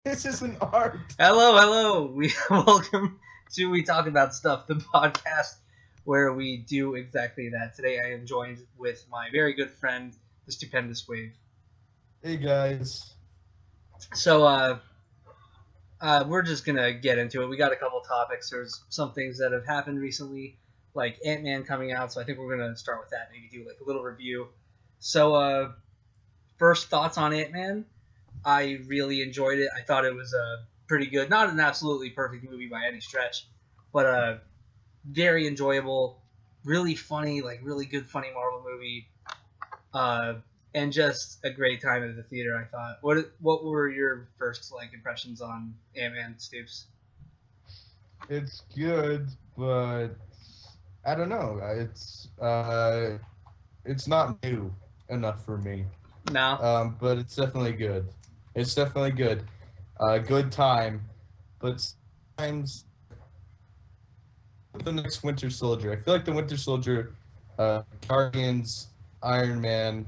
This is an art. Hello. Welcome to We Talk About Stuff, the podcast where we do exactly that. Today I am joined with my very good friend, the Stupendous Wave. Hey guys. So, we're just gonna get into it. We got a couple topics. There's some things that have happened recently, like Ant-Man coming out. So I think we're gonna start with that. Maybe do like a little review. So, first thoughts on Ant-Man. I really enjoyed it. I thought it was pretty good. Not an absolutely perfect movie by any stretch, but very enjoyable, really funny, like really good funny Marvel movie, and just a great time at the theater. I thought. What were your first impressions on Ant-Man, Stoops? It's good, but I don't know. It's not new enough for me. No. But it's definitely good. It's definitely good. Good time, but sometimes the next Winter Soldier. I feel like the Winter Soldier, Guardians, Iron Man,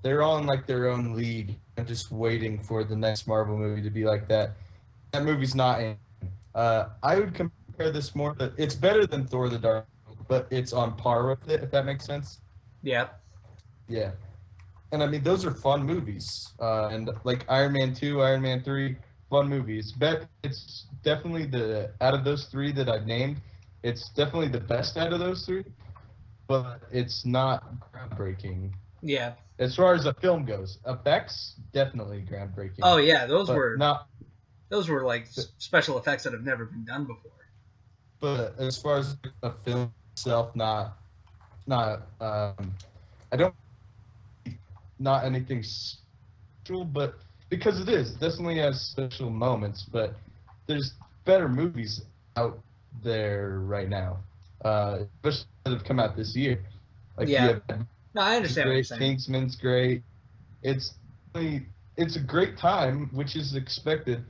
they're all in like their own league. I'm just waiting for the next Marvel movie to be like that. That movie's not in. I would compare this more. It's better than Thor: The Dark World, but it's on par with it. If that makes sense. Yeah. Yeah. And I mean, those are fun movies. And like Iron Man 2, Iron Man 3, fun movies. But it's definitely out of those three that I've named, it's definitely the best out of those three. But it's not groundbreaking. Yeah. As far as the film goes, effects, definitely groundbreaking. Oh yeah, those were like but, special effects that have never been done before. But as far as the film itself, not I don't. Not anything special, but because it definitely has special moments. But there's better movies out there right now, especially that have come out this year. Like yeah, no, I understand. Great, Kingsman's great. It's a great time, which is expected.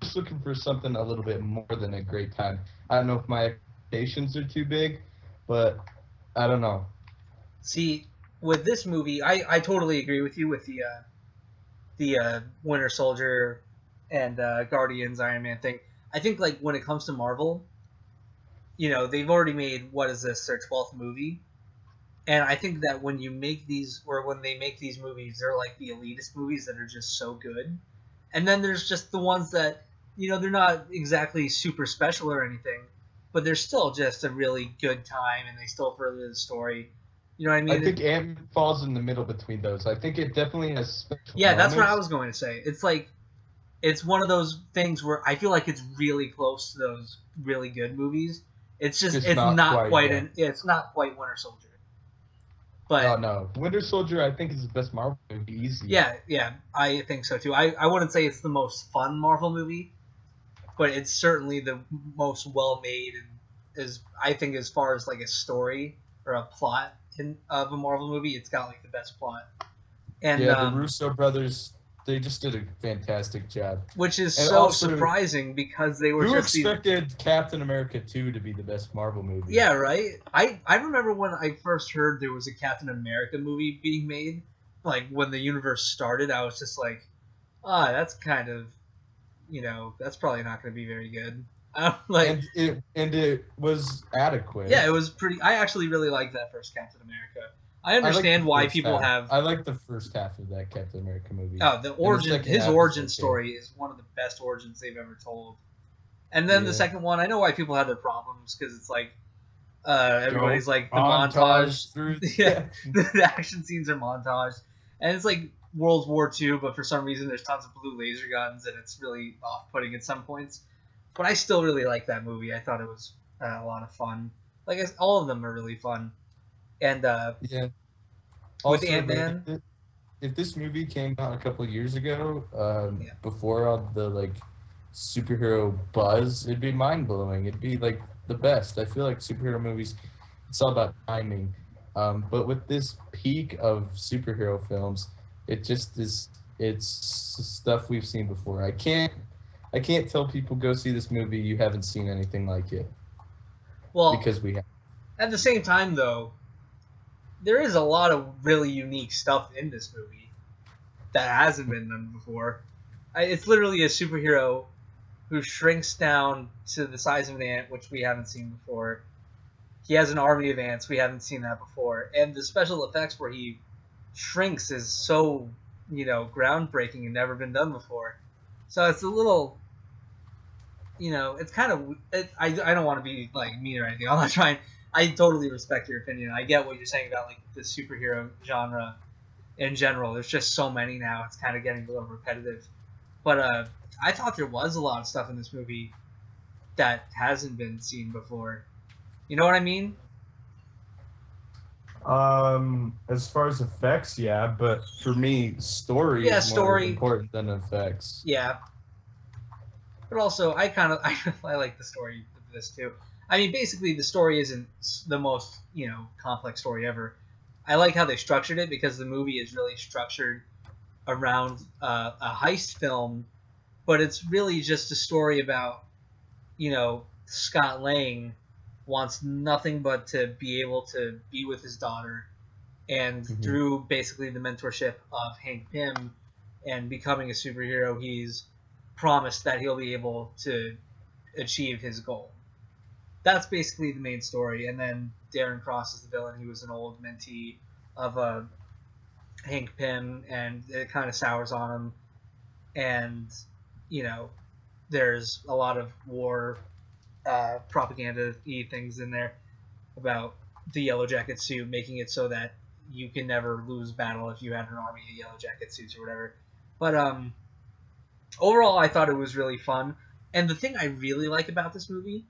Just looking for something a little bit more than a great time. I don't know if my expectations are too big, but I don't know. See. With this movie, I totally agree with you with the Winter Soldier and Guardians Iron Man thing. I think like when it comes to Marvel, they've already made what is this their 12th movie, and I think that when they make these movies, they're like the elitist movies that are just so good, and then there's just the ones that they're not exactly super special or anything, but they're still just a really good time and they still further the story. You know what I mean? I think Ant-Man falls in the middle between those. I think it definitely has special Yeah, moments. that's what I was going to say. It's like, it's one of those things where I feel like it's really close to those really good movies. It's just, it's not quite Winter Soldier. But no. Winter Soldier, I think, is the best Marvel movie, easy. Yeah, I think so too. I wouldn't say it's the most fun Marvel movie, but it's certainly the most well-made, and I think as far as like a story or a plot of a Marvel movie, it's got like the best plot. And the Russo brothers, they just did a fantastic job. Which is so surprising because they were expected Captain America 2 to be the best Marvel movie. Yeah, right? I remember when I first heard there was a Captain America movie being made, like when the universe started, I was just like, that's kind of, that's probably not going to be very good. And it was adequate. Yeah, it was pretty. I actually really liked that first Captain America. I understand why people have. I like the first half of that Captain America movie. Oh, his origin story is one of the best origins they've ever told. And then the second one, I know why people have their problems because it's like everybody's like the montage. The action scenes are montaged, and it's like World War II, but for some reason there's tons of blue laser guns, and it's really off-putting at some points. But I still really like that movie. I thought it was a lot of fun. Like all of them are really fun. And with Ant-Man, if this movie came out a couple of years ago, before all the superhero buzz, it'd be mind blowing. It'd be like the best. I feel like superhero movies, it's all about timing. But with this peak of superhero films, it just is. It's stuff we've seen before. I can't tell people go see this movie. You haven't seen anything like it. Well, because we have. At the same time, though, there is a lot of really unique stuff in this movie that hasn't been done before. It's literally a superhero who shrinks down to the size of an ant, which we haven't seen before. He has an army of ants. We haven't seen that before. And the special effects where he shrinks is so, groundbreaking and never been done before. So it's a little, it's kind of. I don't want to be like mean or anything. I'm not trying. I totally respect your opinion. I get what you're saying about like the superhero genre in general. There's just so many now. It's kind of getting a little repetitive. But I thought there was a lot of stuff in this movie that hasn't been seen before. You know what I mean? As far as effects, yeah, but for me, story is more important than effects. Yeah. But also, I like the story of this too. I mean, basically, the story isn't the most, complex story ever. I like how they structured it because the movie is really structured around a heist film, but it's really just a story about, Scott Lang wants nothing but to be able to be with his daughter, and through basically the mentorship of Hank Pym and becoming a superhero, he's promised that he'll be able to achieve his goal. That's basically the main story, and then Darren Cross is the villain. He was an old mentee of Hank Pym, and it kind of sours on him, and there's a lot of war propaganda-y things in there about the Yellow Jacket suit, making it so that you can never lose battle if you had an army of Yellow Jacket suits or whatever. But overall, I thought it was really fun. And the thing I really like about this movie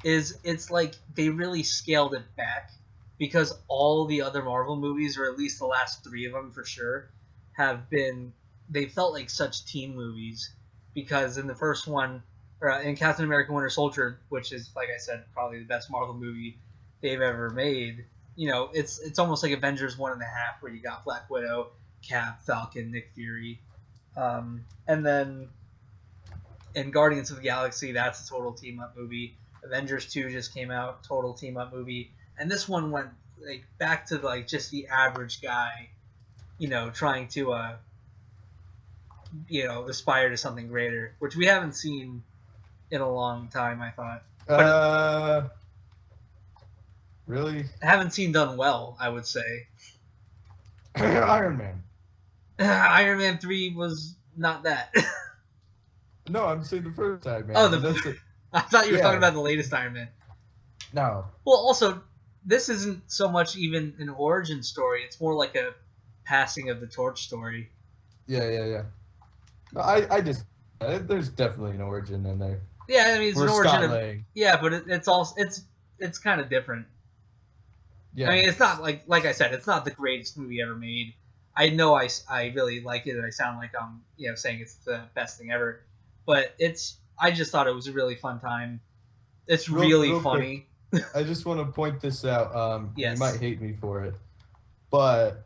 is it's like they really scaled it back, because all the other Marvel movies, or at least the last 3 of them for sure, they felt like such teen movies, because in the first one, in Captain America Winter Soldier, which is, like I said, probably the best Marvel movie they've ever made, it's almost like Avengers 1.5, where you got Black Widow, Cap, Falcon, Nick Fury. And then in Guardians of the Galaxy, that's a total team-up movie. Avengers 2 just came out, total team-up movie. And this one went like back to like just the average guy, trying to aspire to something greater, which we haven't seen in a long time, I thought. But really? Haven't seen done well, I would say. Iron Man. Iron Man 3 was not that. No, I'm saying the first Iron Man. Oh, I thought you were talking about the latest Iron Man. No. Well, also, this isn't so much even an origin story. It's more like a passing of the torch story. Yeah. No, I just there's definitely an origin in there. Yeah, I mean it's an origin of Lang. Yeah, but it's kind of different. Yeah. I mean, it's not like I said, it's not the greatest movie ever made. I know I really like it, and I sound like I'm saying it's the best thing ever, but I just thought it was a really fun time. It's real funny. I just want to point this out. Yes. You might hate me for it, but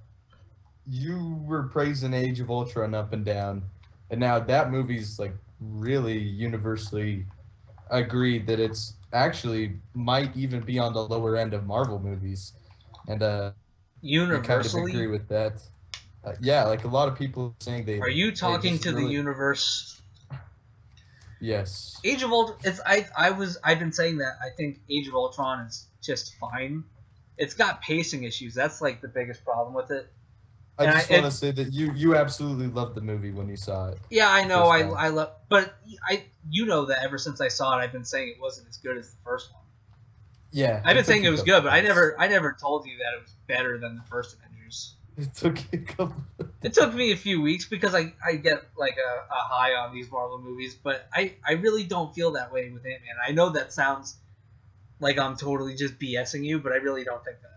you were praising Age of Ultron up and down, and now that movie's like really universally agreed that it's actually might even be on the lower end of Marvel movies, and universally I kind of agree with that. Yeah, like a lot of people saying they. Are you talking to the universe? Yes. Age of Ultron. I've been saying that. I think Age of Ultron is just fine. It's got pacing issues. That's like the biggest problem with it. I just want to say that you absolutely loved the movie when you saw it. Yeah, I know. I love, but that ever since I saw it, I've been saying it wasn't as good as the first one. Yeah. I've been saying it was good, but I never told you that it was better than the first Avengers. It took you a couple. It took me a few weeks because I get like a high on these Marvel movies, but I really don't feel that way with Ant-Man. I know that sounds like I'm totally just BSing you, but I really don't think that.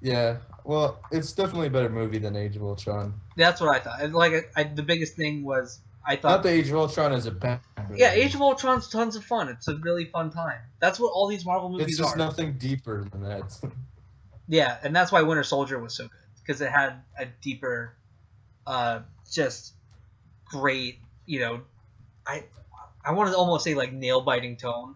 Yeah, well, it's definitely a better movie than Age of Ultron. That's what I thought. Like, the biggest thing was I thought. Not that Age of Ultron is a bad movie. Yeah, Age of Ultron's tons of fun. It's a really fun time. That's what all these Marvel movies are. It's just nothing deeper than that. Yeah, and that's why Winter Soldier was so good, because it had a deeper, just great, I want to almost say like nail-biting tone,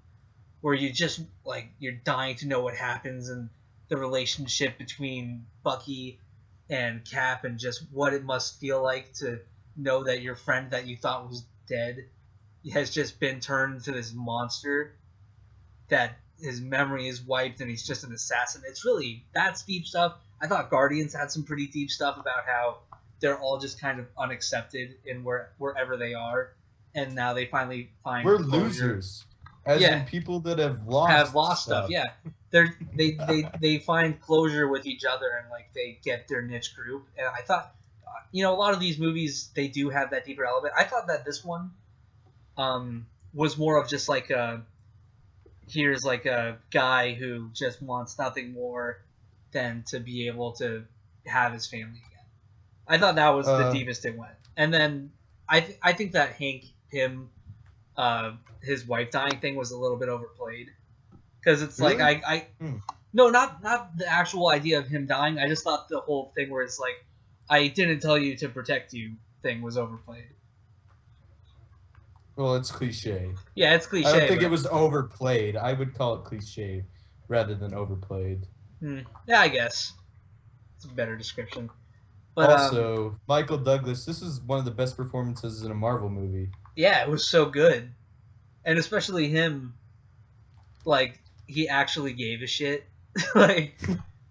where you just like you're dying to know what happens, and the relationship between Bucky and Cap, and just what it must feel like to know that your friend that you thought was dead has just been turned into this monster, that his memory is wiped and he's just an assassin. That's deep stuff. I thought Guardians had some pretty deep stuff about how they're all just kind of unaccepted in wherever they are, and now they finally find we're closure. Losers. As in people that have lost stuff. Yeah, they find closure with each other, and like they get their niche group. And I thought, a lot of these movies, they do have that deeper element. I thought that this one was more of just like here's like a guy who just wants nothing more than to be able to have his family again. I thought that was the deepest it went. And then I think that Hank Pym, his wife dying thing was a little bit overplayed, because it's really? like no, not the actual idea of him dying. I just thought the whole thing where it's like, I didn't tell you to protect you thing was overplayed. Well, it's cliche. Yeah, it's cliche. I don't think it was overplayed. I would call it cliche rather than overplayed. Yeah, I guess it's a better description. But also, Michael Douglas, this is one of the best performances in a Marvel movie. Yeah, it was so good. And especially him, like, he actually gave a shit. Like,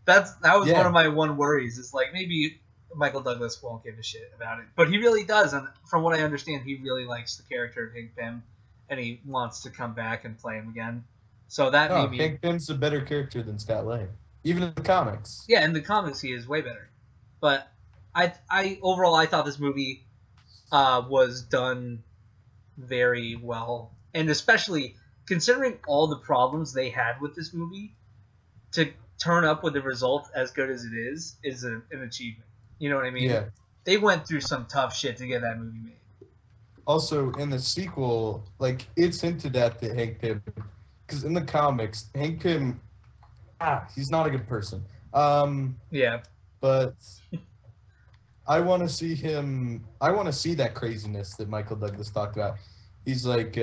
that was one of my worries, is like, maybe Michael Douglas won't give a shit about it. But he really does, and from what I understand, he really likes the character of Hank Pym, and he wants to come back and play him again. So that made me... Hank Pym's a better character than Scott Lang. Even in the comics. Yeah, in the comics he is way better. But overall, I thought this movie was done very well. And especially considering all the problems they had with this movie, to turn up with the result as good as it is an achievement. You know what I mean? Yeah. They went through some tough shit to get that movie made. Also, in the sequel, like, it's hinted at that Hank Pym, because in the comics, Hank Pym, he's not a good person. Yeah. But I want to see that craziness that Michael Douglas talked about. He's like,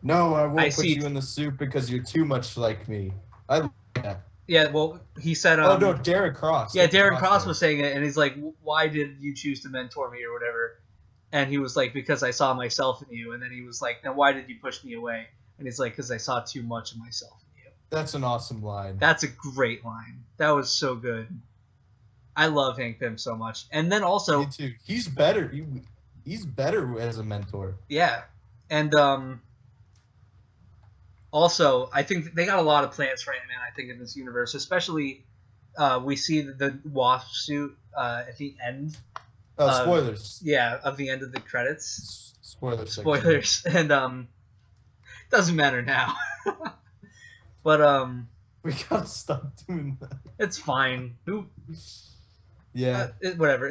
no, I won't put you in the soup because you're too much like me. I like that. Yeah, well, he said... oh, no, Darren Cross. Yeah, Darren Cross was saying it, and he's like, why did you choose to mentor me or whatever? And he was like, because I saw myself in you. And then he was like, now why did you push me away? And he's like, because I saw too much of myself in you. That's an awesome line. That's a great line. That was so good. I love Hank Pym so much. And then also... Me too. He's better. He's better as a mentor. Yeah. And also, I think they got a lot of plans for Ant-Man, I think, in this universe. Especially, we see the Wasp suit at the end. Spoilers. Yeah, of the end of the credits. Spoilers. And doesn't matter now. But we gotta stop doing that. It's fine. Yeah. Whatever.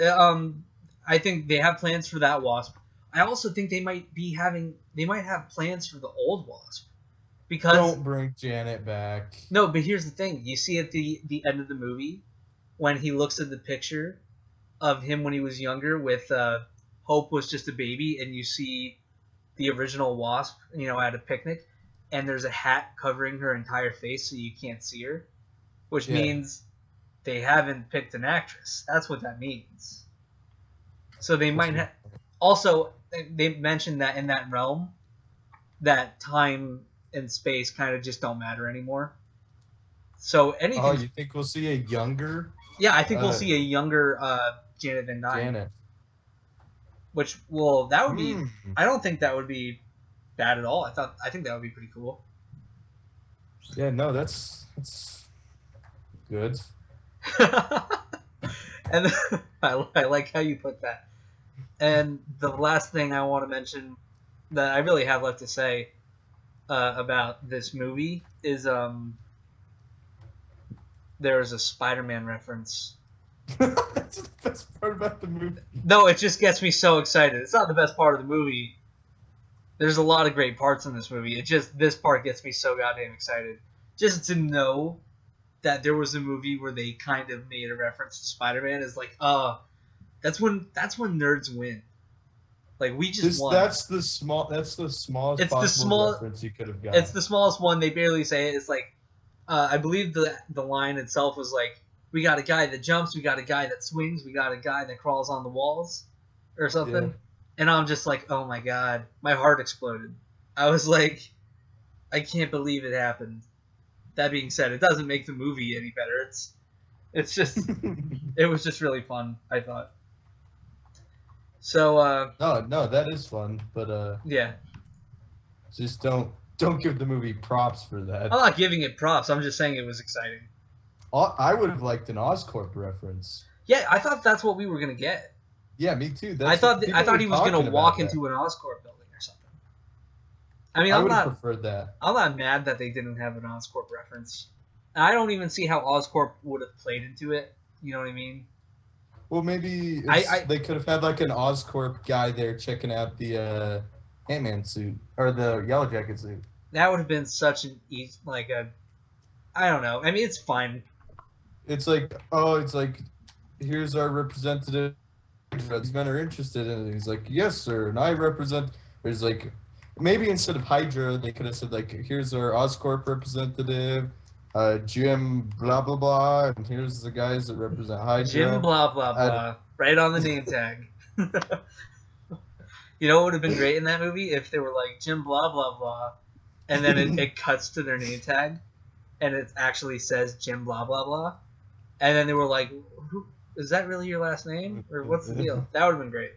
I think they have plans for that Wasp. I also think they might have plans for the old Wasp. Because don't bring Janet back. No, but here's the thing. You see at the end of the movie, when he looks at the picture of him when he was younger with Hope was just a baby, and you see the original Wasp, at a picnic, and there's a hat covering her entire face so you can't see her, which means they haven't picked an actress. That's what that means. So they might have... Also, they mentioned that in that realm, that time and space kind of just don't matter anymore. So anything... Oh, you think we'll see a younger... Yeah, I think we'll see a younger Janet Van Dyne. Janet. Which, well, that would be... I don't think that would be bad at all. I think that would be pretty cool. Yeah, no, that's good. And I like how you put that. And the last thing I want to mention that I really have left to say about this movie is there is a Spider-Man reference. That's the best part about the movie. No, it just gets me so excited. It's not the best part of the movie. There's a lot of great parts in this movie. This part gets me so goddamn excited. Just to know that there was a movie where they kind of made a reference to Spider-Man is like, that's when nerds win. Like, we just won. That's the smallest possible reference you could have got. It's the smallest one. They barely say it. It's like, I believe the line itself was like, we got a guy that jumps, we got a guy that swings, we got a guy that crawls on the walls, or something. And I'm just like, oh my god, my heart exploded. I was like, I can't believe it happened. That being said, it doesn't make the movie any better. It's just, it was just really fun, I thought. So, No, that is fun, but yeah. just don't give the movie props for that. I'm not giving it props. I'm just saying it was exciting. I would have liked an Oscorp reference. Yeah, I thought that's what we were gonna get. Yeah, me too. I thought he was gonna walk into an Oscorp building or something. I mean, I would have preferred that. I'm not mad that they didn't have an Oscorp reference. I don't even see how Oscorp would have played into it. You know what I mean? Well, maybe they could have had like an Oscorp guy there checking out the Ant-Man suit or the Yellow Jacket suit. That would have been such an I don't know. I mean, it's fine. It's like, here's our representative. These men are interested in it. He's like, yes, sir, and I represent. There's like, maybe instead of Hydra, they could have said like, here's our Oscorp representative, Jim blah blah blah, and here's the guys that represent Hydra. Jim blah blah blah, right on the name tag. You know what would have been great in that movie if they were like Jim blah blah blah, and then it cuts to their name tag, and it actually says Jim blah blah blah, and then they were like, who, is that really your last name, or what's the deal? That would have been great.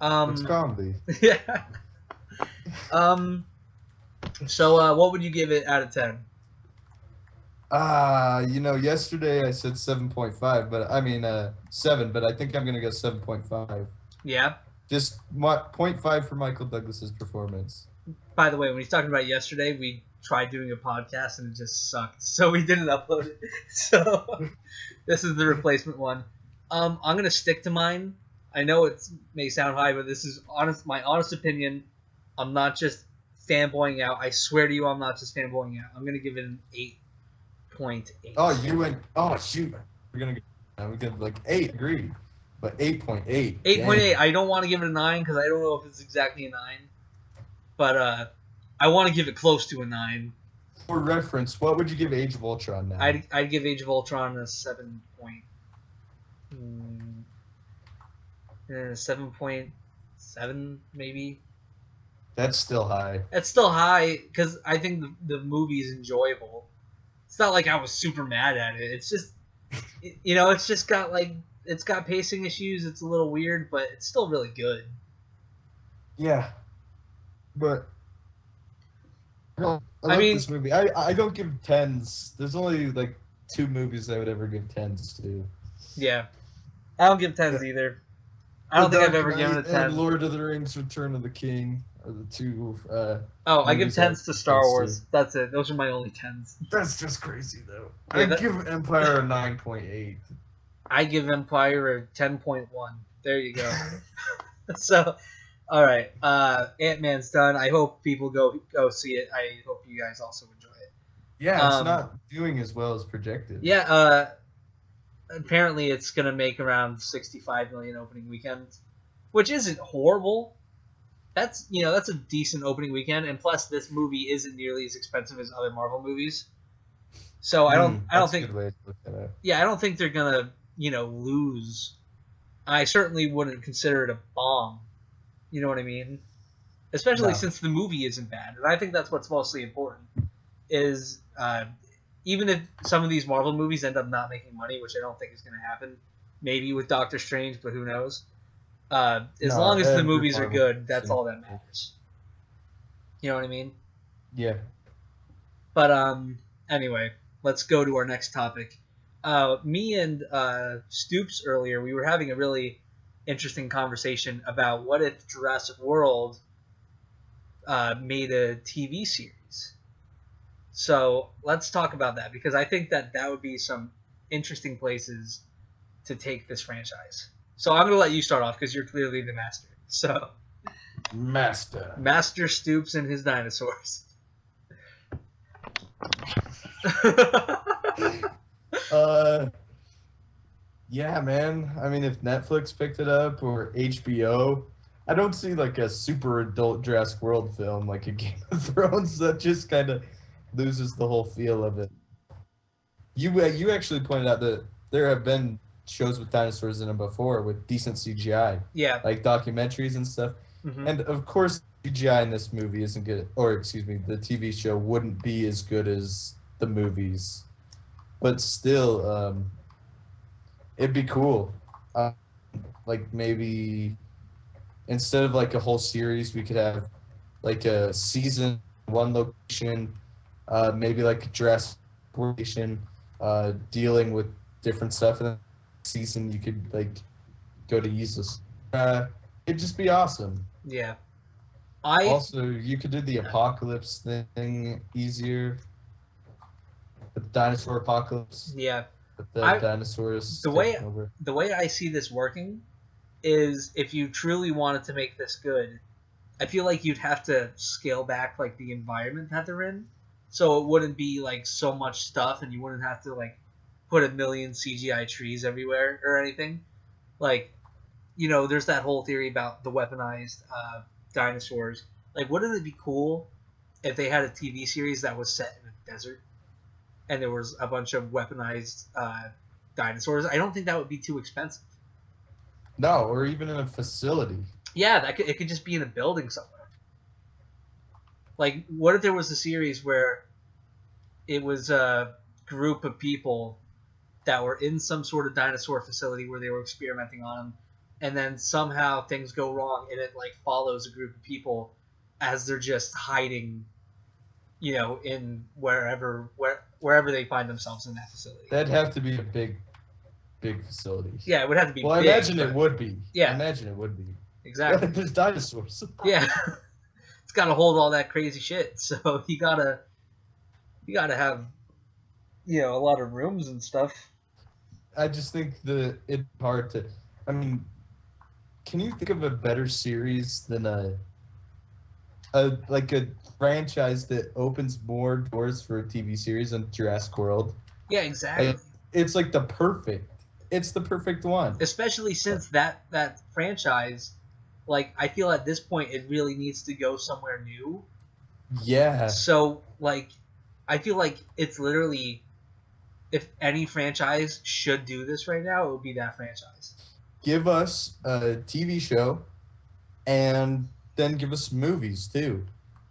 It's comedy. Yeah. So what would you give it out of 10? Yesterday I said 7.5, but I mean 7, but I think I'm gonna go 7.5. Yeah. Just 0.5 for Michael Douglas's performance. By the way, when he's talking about yesterday, we tried doing a podcast and it just sucked, so we didn't upload it. So this is the replacement one. I'm gonna stick to mine. I know it may sound high, but this is my honest opinion. I'm not just fanboying out. I swear to you, I'm not just fanboying out. I'm gonna give it an 8.8. Oh, you went. Oh shoot, we get like 8. Agreed, but 8.8. 8.8. I don't want to give it a 9 because I don't know if it's exactly a 9, but I want to give it close to a 9. For reference, what would you give Age of Ultron now? I'd give Age of Ultron a 7.7 maybe. That's still high. It's still high because I think the movie is enjoyable. It's not like I was super mad at it. It's just, it's just got it's got pacing issues. It's a little weird, but it's still really good. Yeah, but I mean, this movie. I don't give 10s. There's only like 2 movies I would ever give 10s to. Yeah, I don't give 10s either. I don't think I've ever given a 10. And Lord of the Rings: Return of the King are the 2. I give 10s to Star Wars. That's it. Those are my only 10s. That's just crazy, though. Yeah, I give Empire a 9.8. I give Empire a 10.1. There you go. So, all right. Ant-Man's done. I hope people go see it. I hope you guys also enjoy it. Yeah, it's not doing as well as projected. Yeah. Apparently, it's gonna make around 65 million opening weekend, which isn't horrible. That's a decent opening weekend, and plus this movie isn't nearly as expensive as other Marvel movies. So I don't think. A good way to look at it. Yeah, I don't think they're gonna lose. I certainly wouldn't consider it a bomb. You know what I mean? Especially since the movie isn't bad, and I think that's what's mostly important. Is even if some of these Marvel movies end up not making money, which I don't think is going to happen, maybe with Doctor Strange, but who knows? As long as the movies are good, that's all that matters. You know what I mean? Yeah. But anyway, let's go to our next topic. Me and Stoops earlier, we were having a really interesting conversation about what if Jurassic World made a TV series. So let's talk about that, because I think that would be some interesting places to take this franchise. So I'm going to let you start off because you're clearly the master. So Master Stoops and his dinosaurs. Yeah, man. I mean, if Netflix picked it up or HBO, I don't see like a super adult Jurassic World film like a Game of Thrones that just kind of loses the whole feel of it. You actually pointed out that there have been shows with dinosaurs in them before with decent CGI. Yeah. Like documentaries and stuff. Mm-hmm. And of course, CGI in this movie isn't good, or excuse me, the TV show wouldn't be as good as the movies. But still, it'd be cool. Like maybe instead of like a whole series, we could have like a season, one location, maybe like a Jurassic location, dealing with different stuff. And then season, you could like go to useless. It'd just be awesome. Yeah. Also, you could do the apocalypse thing easier. The dinosaur apocalypse. Yeah. With the dinosaurs. The way I see this working is if you truly wanted to make this good, I feel like you'd have to scale back like the environment that they're in, so it wouldn't be like so much stuff, and you wouldn't have to like put a million CGI trees everywhere or anything. Like, you know, there's that whole theory about the weaponized dinosaurs. Like, wouldn't it be cool if they had a TV series that was set in a desert and there was a bunch of weaponized dinosaurs? I don't think that would be too expensive. No, or even in a facility. Yeah, it could just be in a building somewhere. Like, what if there was a series where it was a group of people that were in some sort of dinosaur facility where they were experimenting on them, and then somehow things go wrong, and it like follows a group of people as they're just hiding, you know, in wherever they find themselves in that facility. That'd have to be a big facility. Yeah, it would have to be. Well, big, it would be. Yeah, imagine it would be. Exactly. There's dinosaurs. Yeah, it's got to hold all that crazy shit. So you gotta have, you know, a lot of rooms and stuff. I just think it's hard to. I mean, can you think of a better series than a franchise that opens more doors for a TV series than Jurassic World? Yeah, exactly. It's like the perfect one. Especially since that franchise, like, I feel at this point it really needs to go somewhere new. Yeah. So, like, I feel like it's literally, if any franchise should do this right now, it would be that franchise. Give us a TV show, and then give us movies too.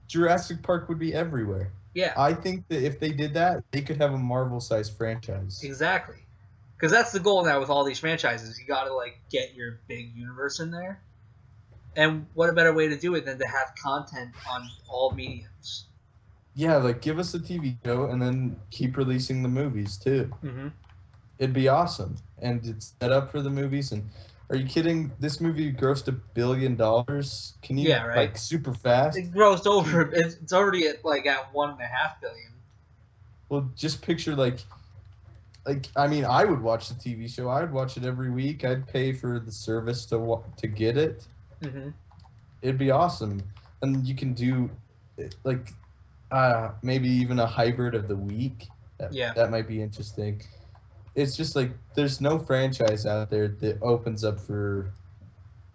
Jurassic Park would be everywhere. Yeah. I think that if they did that, they could have a Marvel-sized franchise. Exactly. Because that's the goal now with all these franchises. You got to, like, get your big universe in there. And what a better way to do it than to have content on all mediums? Yeah, like, give us a TV show and then keep releasing the movies, too. Mm-hmm. It'd be awesome. And it's set up for the movies. And are you kidding? This movie grossed $1 billion. Can you, yeah, right? Like, super fast? It grossed over. It's already at $1.5 billion. Well, just picture, like, I mean, I would watch the TV show. I would watch it every week. I'd pay for the service to get it. Mm-hmm. It'd be awesome. And you can do, like, maybe even a hybrid of the week. That might be interesting. It's just, like, there's no franchise out there that opens up for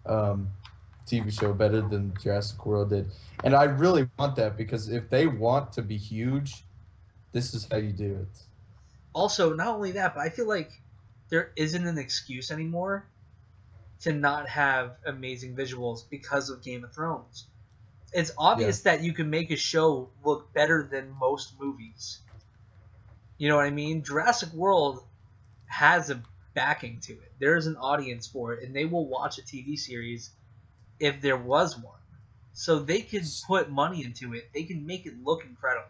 TV show better than Jurassic World did. And I really want that, because if they want to be huge, this is how you do it. Also, not only that, but I feel like there isn't an excuse anymore to not have amazing visuals because of Game of Thrones. It's obvious that you can make a show look better than most movies. You know what I mean? Jurassic World has a backing to it. There is an audience for it, and they will watch a TV series if there was one. So they could put money into it. They can make it look incredible.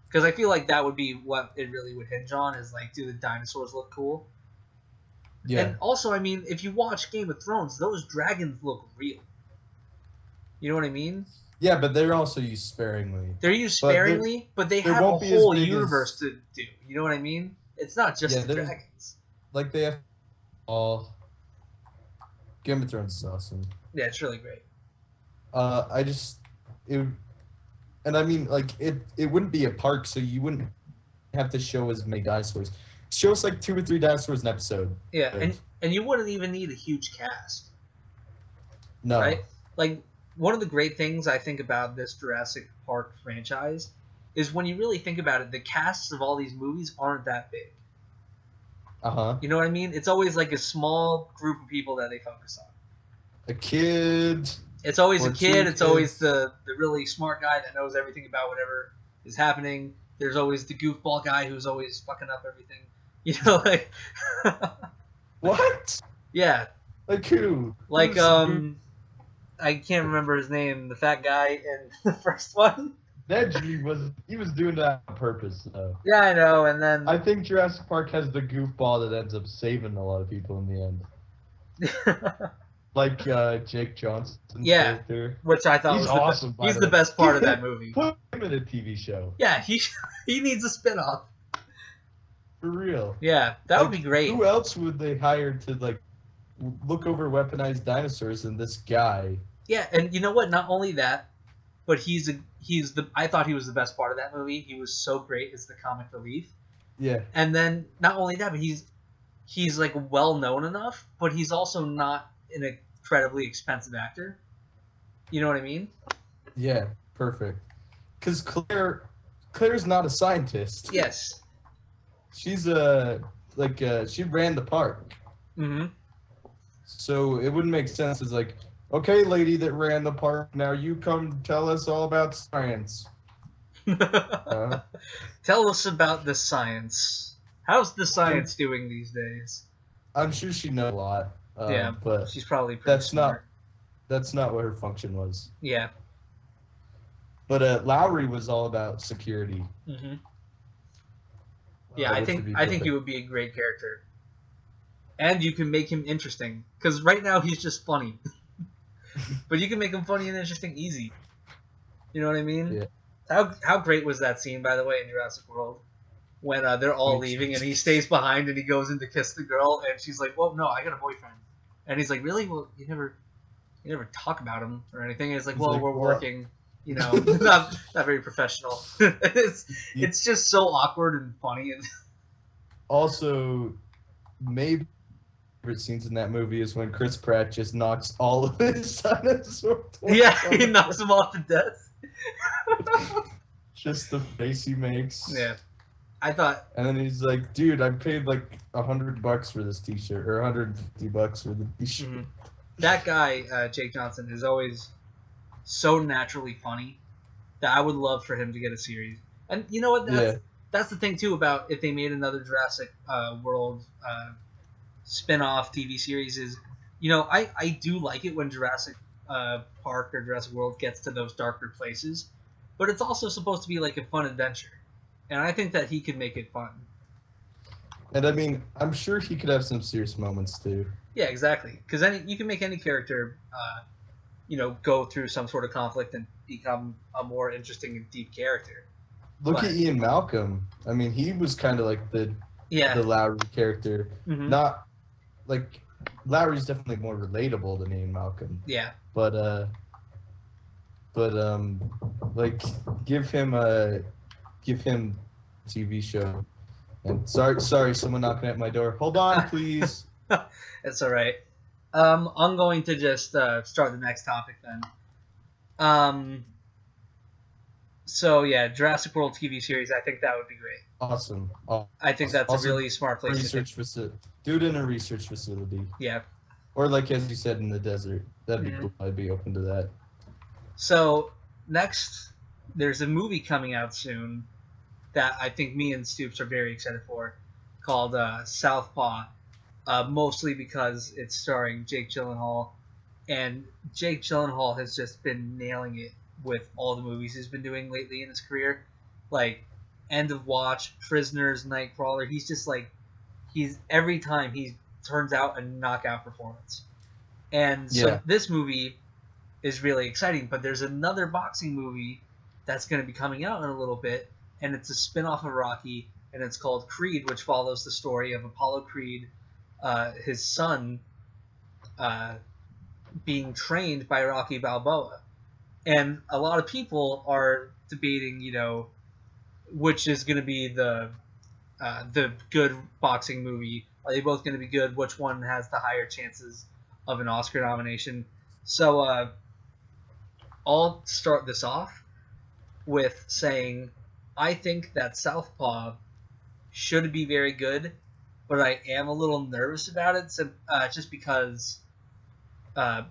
Because I feel like that would be what it really would hinge on, is like, do the dinosaurs look cool? Yeah. And also, I mean, if you watch Game of Thrones, those dragons look real. You know what I mean? Yeah, but they're also used sparingly. They're used sparingly, but they have a whole universe to do. You know what I mean? It's not just the dragons. Like, they have all... Game of Thrones is awesome. Yeah, it's really great. And I mean, like, it wouldn't be a park, so you wouldn't have to show as many dinosaurs. Show us like 2 or 3 dinosaurs an episode. Yeah, and you wouldn't even need a huge cast. No. Right? Like, one of the great things I think about this Jurassic Park franchise is when you really think about it, the casts of all these movies aren't that big. Uh-huh. You know what I mean? It's always like a small group of people that they focus on. A kid. It's always or a kid. two It's always kids. the really smart guy that knows everything about whatever is happening. There's always the goofball guy who's always fucking up everything. You know, like What? yeah, Like who? like Who's the I can't remember his name. The fat guy in the first one. Nedry was doing that on purpose though. Yeah, I know. And then I think Jurassic Park has the goofball that ends up saving a lot of people in the end. Like Jake Johnson's Yeah. character. which I thought He's was awesome. by he's the the way. best part of that movie. Put him in a TV show. Yeah, he needs a spinoff. For real. Yeah, that would Like, be great. Who else would they hire to like look over weaponized dinosaurs than this guy? Yeah, and you know what? Not only that, but I thought he was the best part of that movie. He was so great as the comic relief. Yeah. And then not only that, but he's like well known enough, but he's also not an incredibly expensive actor. You know what I mean? Yeah. Perfect. Because Claire's not a scientist. Yes. She's she ran the park. Mm-hmm. So it wouldn't make sense as like, okay, lady that ran the park, now you come tell us all about science. Tell us about the science. How's the science doing these days? I'm sure she knows a lot. Yeah, but she's probably pretty that's smart. that's not what her function was. Yeah. But Lowry was all about security. Mm-hmm. Yeah, I think he would be a great character, and you can make him interesting because right now he's just funny, but you can make him funny and interesting easy. You know what I mean? Yeah. How great was that scene, by the way, in Jurassic World when they're all leaving and he stays behind and he goes in to kiss the girl and she's like, "Well, no, I got a boyfriend," and he's like, "Really? Well, you never talk about him or anything." And it's like, "Well, like, we're "Well." working." You know, not very professional. It's just so awkward and funny. And Also, maybe favorite scenes in that movie is when Chris Pratt just knocks all of his dinosaur toys. yeah, he knocks him off to death. Just the face he makes. Yeah, I thought. And then he's like, "Dude, I paid like $100 for this T-shirt, or $150 for the T-shirt." Mm-hmm. That guy, Jake Johnson, is always so naturally funny that I would love for him to get a series. And you know what? That's the thing too about if they made another Jurassic World spin-off TV series is, you know, I do like it when Jurassic Park or Jurassic World gets to those darker places, but it's also supposed to be like a fun adventure, and I think that he could make it fun. And I mean, I'm sure he could have some serious moments too. Yeah, exactly. Because you can make any character, go through some sort of conflict and become a more interesting and deep character. Look at Ian Malcolm. I mean, he was kind of like the Lowry character. Mm-hmm. Not like Lowry's definitely more relatable than Ian Malcolm. Yeah. But like give him a TV show. And sorry, someone knocking at my door. Hold on, please. It's all right. I'm going to just start the next topic then. So yeah, Jurassic World TV series. I think that would be great. Awesome. I think that's Also, a really smart place. Research facility. Do it in a research facility. Yeah. Or like as you said, in the desert. That'd be Mm-hmm. cool. I'd be open to that. So next, there's a movie coming out soon that I think me and Stoops are very excited for, called Southpaw. Mostly because it's starring Jake Gyllenhaal, and Jake Gyllenhaal has just been nailing it with all the movies he's been doing lately in his career, like End of Watch, Prisoners, Nightcrawler. He's just like, every time he turns out a knockout performance, and so this movie is really exciting. But there's another boxing movie that's going to be coming out in a little bit, and it's a spin-off of Rocky, and it's called Creed, which follows the story of Apollo Creed, his son, being trained by Rocky Balboa. And a lot of people are debating, which is going to be the good boxing movie. Are they both going to be good? Which one has the higher chances of an Oscar nomination? So I'll start this off with saying I think that Southpaw should be very good, but I am a little nervous about it, just because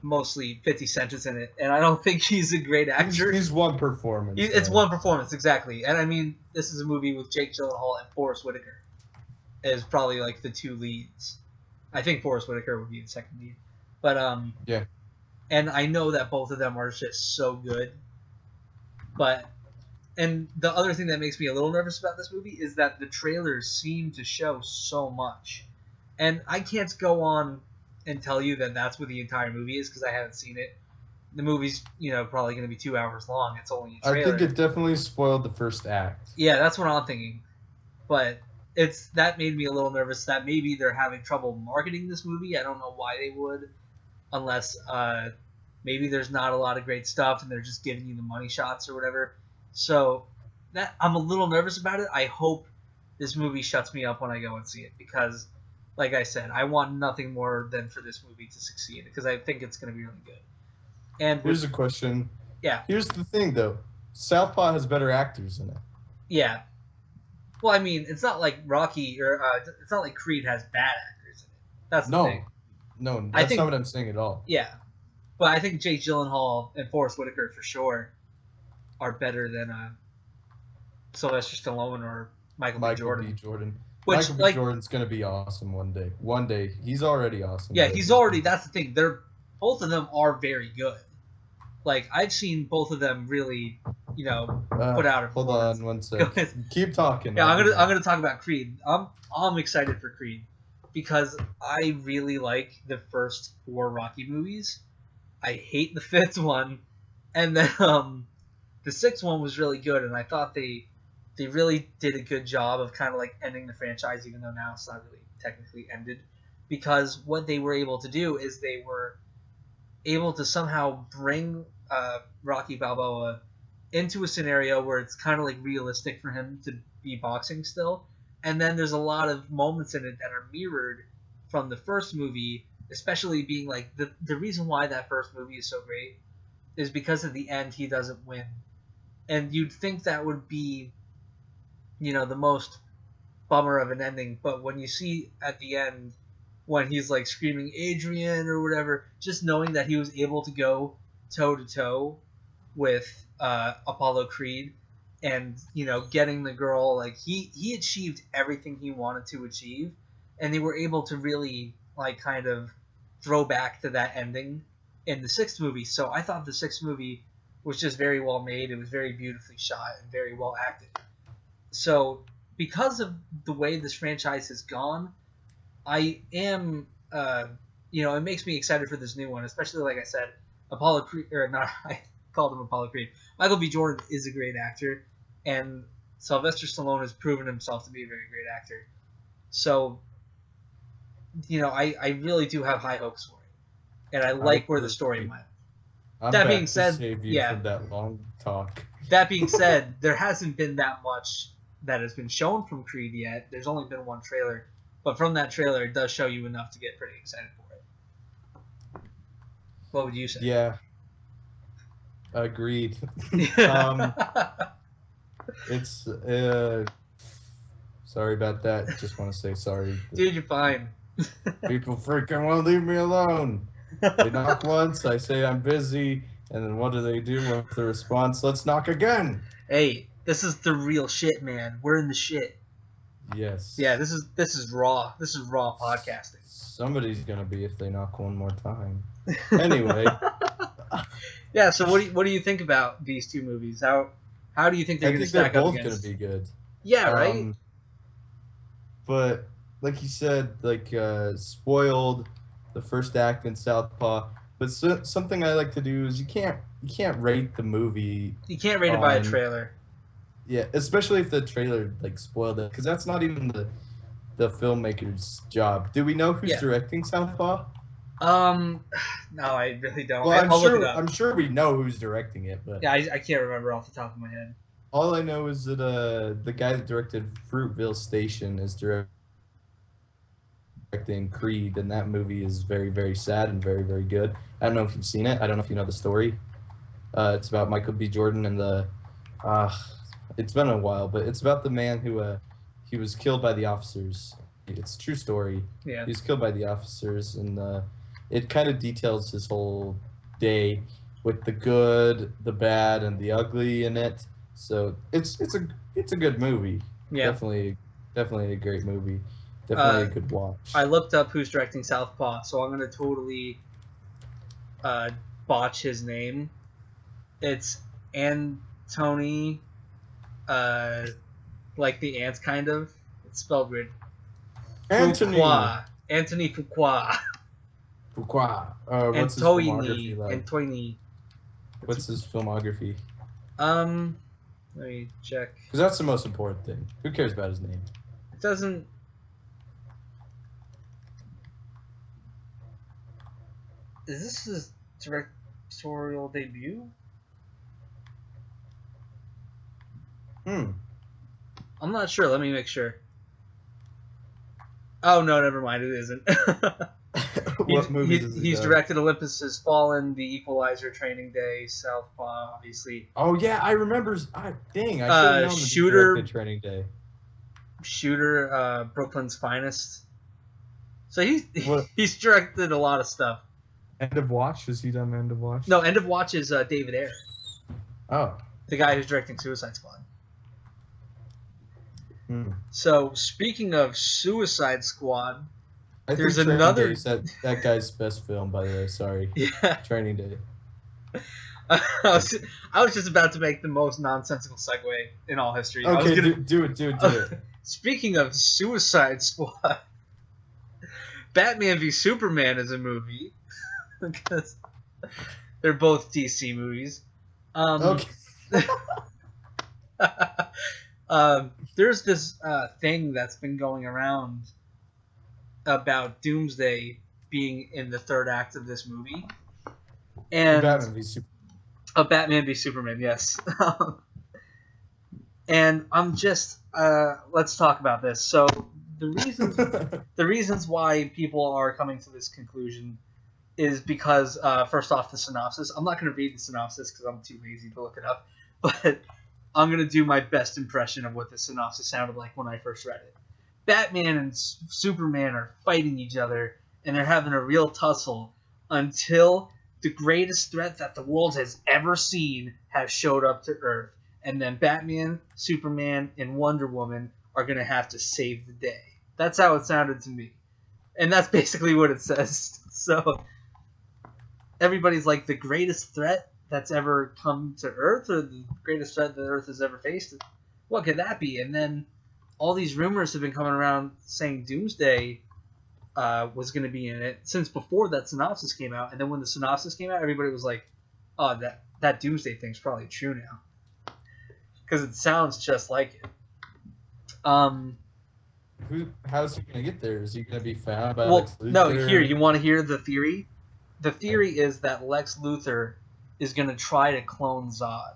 mostly 50 Cent is in it, and I don't think he's a great actor. He's one performance. It's one performance, exactly. And I mean, this is a movie with Jake Gyllenhaal and Forrest Whitaker as probably like the two leads. I think Forrest Whitaker would be the second lead. But yeah. And I know that both of them are just so good. And the other thing that makes me a little nervous about this movie is that the trailers seem to show so much. And I can't go on and tell you that that's what the entire movie is because I haven't seen it. The movie's, probably going to be 2 hours long. It's only a trailer. I think it definitely spoiled the first act. Yeah, that's what I'm thinking. But that made me a little nervous that maybe they're having trouble marketing this movie. I don't know why they would, unless maybe there's not a lot of great stuff and they're just giving you the money shots or whatever. So I'm a little nervous about it. I hope this movie shuts me up when I go and see it because, like I said, I want nothing more than for this movie to succeed because I think it's going to be really good. And here's a question. Yeah. Here's the thing, though. Southpaw has better actors in it. Yeah. Well, I mean, it's not like Rocky or it's not like Creed has bad actors in it. That's the thing. No, that's not what I'm saying at all. Yeah. But I think Jake Gyllenhaal and Forrest Whitaker for sure are better than Sylvester Stallone or Michael B. Jordan. Michael B. Jordan's gonna be awesome one day. One day, he's already awesome. Yeah, he's already. That's the thing. Both of them are very good. Like I've seen both of them really, put out a performance. Hold on one second. Keep talking. Yeah, I'm gonna talk about Creed. I'm excited for Creed because I really like the first 4 Rocky movies. I hate the 5th one, and then the 6th one was really good, and I thought they really did a good job of kind of like ending the franchise, even though now it's not really technically ended, because what they were able to do is they were able to somehow bring Rocky Balboa into a scenario where it's kind of like realistic for him to be boxing still, and then there's a lot of moments in it that are mirrored from the first movie, especially being like the reason why that first movie is so great is because at the end he doesn't win, and you'd think that would be the most bummer of an ending, but when you see at the end when he's like screaming Adrian or whatever, just knowing that he was able to go toe to toe with Apollo Creed and getting the girl, like he achieved everything he wanted to achieve, and they were able to really like kind of throw back to that ending in the 6th movie. So I thought the 6th movie was just very well made. It was very beautifully shot and very well acted. So because of the way this franchise has gone, I am, it makes me excited for this new one, especially like I said, Apollo Creed, or not, I called him Apollo Creed. Michael B. Jordan is a great actor, and Sylvester Stallone has proven himself to be a very great actor. So, I really do have high hopes for it, and I like where the story went. That being said, from that long talk. That being said, there hasn't been that much that has been shown from Creed yet. There's only been one trailer, but from that trailer, it does show you enough to get pretty excited for it. What would you say? Yeah. Agreed. It's sorry about that. Just want to say sorry. Dude, you're fine. People freaking won't leave me alone. They knock once, I say I'm busy, and then what do they do with the response? Let's knock again. Hey, this is the real shit, man. We're in the shit. Yes. Yeah, this is raw. This is raw podcasting. Somebody's gonna be if they knock one more time. Anyway. Yeah. So what do you think about these two movies? How do you think they're gonna stack up against? I think they're both gonna be good. Yeah. Right. But like you said, spoiled the first act in Southpaw. But something I like to do is you can't rate the movie. You can't rate it by a trailer. Yeah, especially if the trailer spoiled it, because that's not even the filmmaker's job. Do we know who's directing Southpaw? No, I really don't. Well, I'm sure we know who's directing it, but yeah, I can't remember off the top of my head. All I know is that the guy that directed Fruitville Station is directing Creed, and that movie is very, very sad and very, very good. I don't know if you've seen it. I don't know if you know the story. It's about Michael B. Jordan and it's been a while, but it's about the man who he was killed by the officers It's a true story. Yeah. He was killed by the officers, and it kind of details his whole day with the good, the bad, and the ugly in it. So it's a good movie. Yeah. Definitely a great movie. Definitely a good watch. I looked up who's directing Southpaw, so I'm gonna totally botch his name. It's Antony, like the ants, kind of. It's spelled weird. Anthony Fuqua. Fuqua. What's his filmography like? Antony. What's his filmography? Let me check. Because that's the most important thing. Who cares about his name? It doesn't. Is this his directorial debut? I'm not sure. Let me make sure. Oh no, never mind. It isn't. What movies has he He's done? directed Olympus Has Fallen, The Equalizer, Training Day, Southpaw, obviously. Oh yeah, I remember. I should have known that he Shooter. directed Training Day. Shooter, Brooklyn's Finest. So What? he's directed a lot of stuff. End of Watch? Has he done End of Watch? No, End of Watch is David Ayer, Oh. the guy who's directing Suicide Squad. So speaking of Suicide Squad, there's think Training another. Day is that guy's best film, by the way. Sorry. Yeah. Training Day. I was just about to make the most nonsensical segue in all history. Okay, do it. Speaking of Suicide Squad, Batman v Superman is a movie because they're both DC movies. Okay. There's this thing that's been going around about Doomsday being in the third act of this movie, and Batman v Superman. Batman v Superman, yes. And I'm just let's talk about this. So the reasons why people are coming to this conclusion is because first off, the synopsis. I'm not going to read the synopsis because I'm too lazy to look it up, but I'm going to do my best impression of what the synopsis sounded like when I first read it. Batman and Superman are fighting each other, and they're having a real tussle until the greatest threat that the world has ever seen has showed up to Earth. And then Batman, Superman, and Wonder Woman are going to have to save the day. That's how it sounded to me. And that's basically what it says. So everybody's like, the greatest threat that's ever come to Earth, or the greatest threat that Earth has ever faced? What could that be? And then all these rumors have been coming around saying Doomsday was going to be in it since before that synopsis came out. And then when the synopsis came out, everybody was like, oh, that Doomsday thing's probably true now. Because it sounds just like it. How's he gonna get there? Is he gonna be found by Well, Lex Luthor? no. Here, you want to hear the theory? The theory is that Lex Luthor is gonna try to clone Zod,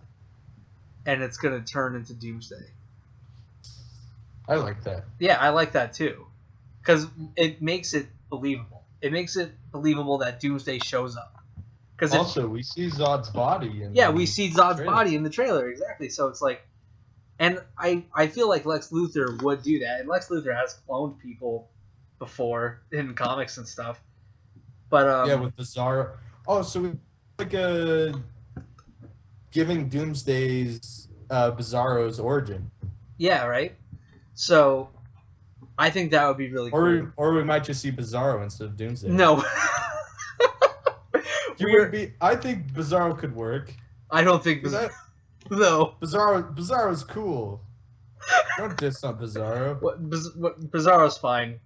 and it's gonna turn into Doomsday. I like that. Yeah, I like that too, because it makes it believable. It makes it believable that Doomsday shows up. Because also, we see Zod's body. We see Zod's body in the trailer, exactly. So it's like, and I feel like Lex Luthor would do that, and Lex Luthor has cloned people before in comics and stuff. But yeah, with Bizarro. Oh, so we like giving Doomsday's Bizarro's origin. Yeah, right. So I think that would be really cool. Or we might just see Bizarro instead of Doomsday. No. I think Bizarro could work. I don't think no. Bizarro's cool. Don't diss on Bizarro. Bizarro's fine.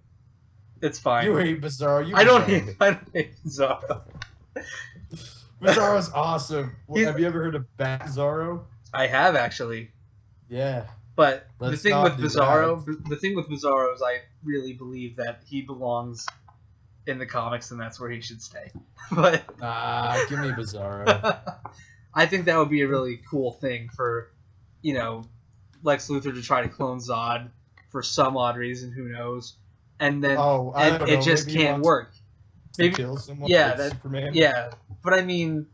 It's fine. You hate Bizarro. I don't hate Bizarro. Bizarro's awesome. Have you ever heard of Bat Bizarro? I have, actually. Yeah. But the thing with Bizarro is I really believe that he belongs in the comics, and that's where he should stay. But give me Bizarro. I think that would be a really cool thing for, Lex Luthor to try to clone Zod for some odd reason, who knows? And then it just can't work. Maybe kill someone. Superman. Yeah, but I mean,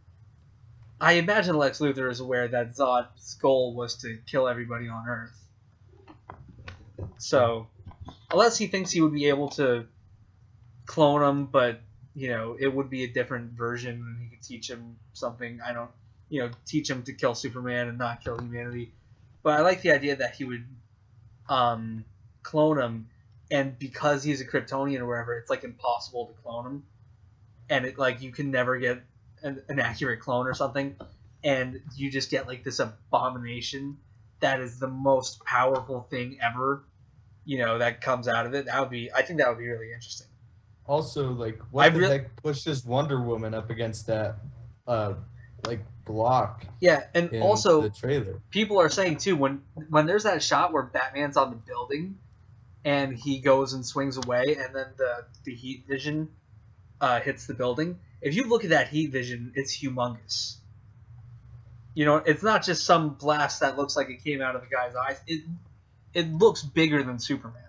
I imagine Lex Luthor is aware that Zod's goal was to kill everybody on Earth. So unless he thinks he would be able to clone him, but it would be a different version, and he could teach him something. I don't, teach him to kill Superman and not kill humanity. But I like the idea that he would clone him, and because he's a Kryptonian or whatever, it's like impossible to clone him, and it like you can never get an accurate clone or something, and you just get like this abomination that is the most powerful thing ever, that comes out of it. I think that would be really interesting. Also, like, what the heck pushes Wonder Woman up against that, block? Yeah, and also the trailer. People are saying too when there's that shot where Batman's on the building, and he goes and swings away, and then the heat vision hits the building. If you look at that heat vision, it's humongous. It's not just some blast that looks like it came out of the guy's eyes. It looks bigger than Superman.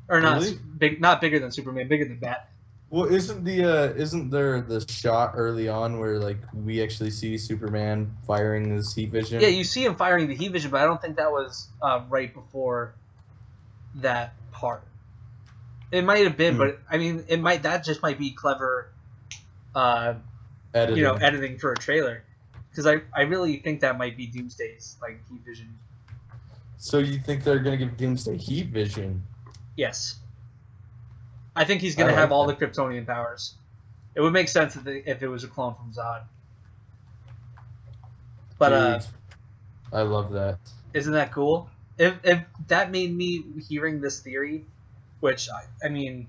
Or not really? Not bigger than Superman, bigger than Batman. Well, isn't there the shot early on where like we actually see Superman firing his heat vision? Yeah, you see him firing the heat vision, but I don't think that was right before that part. It might have been, but I mean, that just might be clever, editing for a trailer, because I really think that might be Doomsday's like heat vision. So you think they're gonna give Doomsday heat vision? Yes. I think he's going to have all the Kryptonian powers. It would make sense if it was a clone from Zod. But dude, I love that. Isn't that cool? If that made me hearing this theory, which I mean,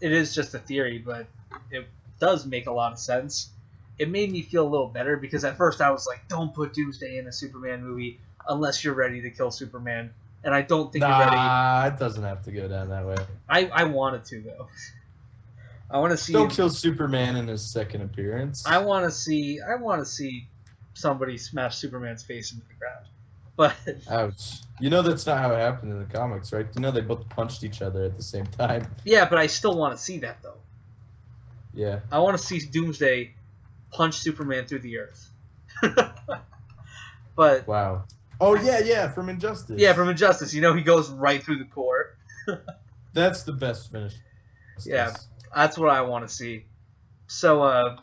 it is just a theory, but it does make a lot of sense. It made me feel a little better because at first I was like, don't put Doomsday in a Superman movie unless you're ready to kill Superman. And I don't think you're ready. Nah, it doesn't have to go down that way. I wanted to, though. I want to see. Don't kill Superman in his second appearance. I want to see somebody smash Superman's face into the ground. But ouch. That's not how it happened in the comics, right? They both punched each other at the same time. Yeah, but I still want to see that, though. Yeah. I want to see Doomsday punch Superman through the earth. But wow. Oh, yeah, from Injustice. Yeah, from Injustice. He goes right through the core. That's the best finish. Yeah, that's what I want to see. So,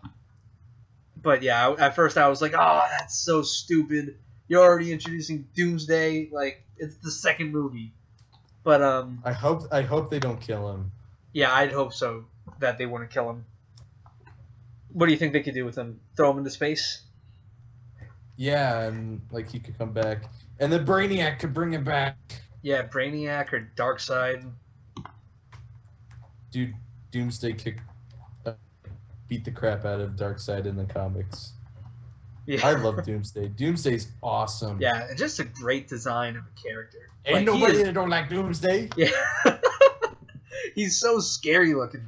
but yeah, at first I was like, oh, that's so stupid. You're already introducing Doomsday. Like, it's the second movie. But, I hope they don't kill him. Yeah, I'd hope so, that they wouldn't kill him. What do you think they could do with him? Throw him into space? Yeah, and like he could come back, and then Brainiac could bring him back. Yeah, Brainiac or Darkseid. Dude, Doomsday beat the crap out of Darkseid in the comics. Yeah. I love Doomsday. Doomsday's awesome. Yeah, and just a great design of a character. Ain't nobody that don't like Doomsday. Yeah, he's so scary looking.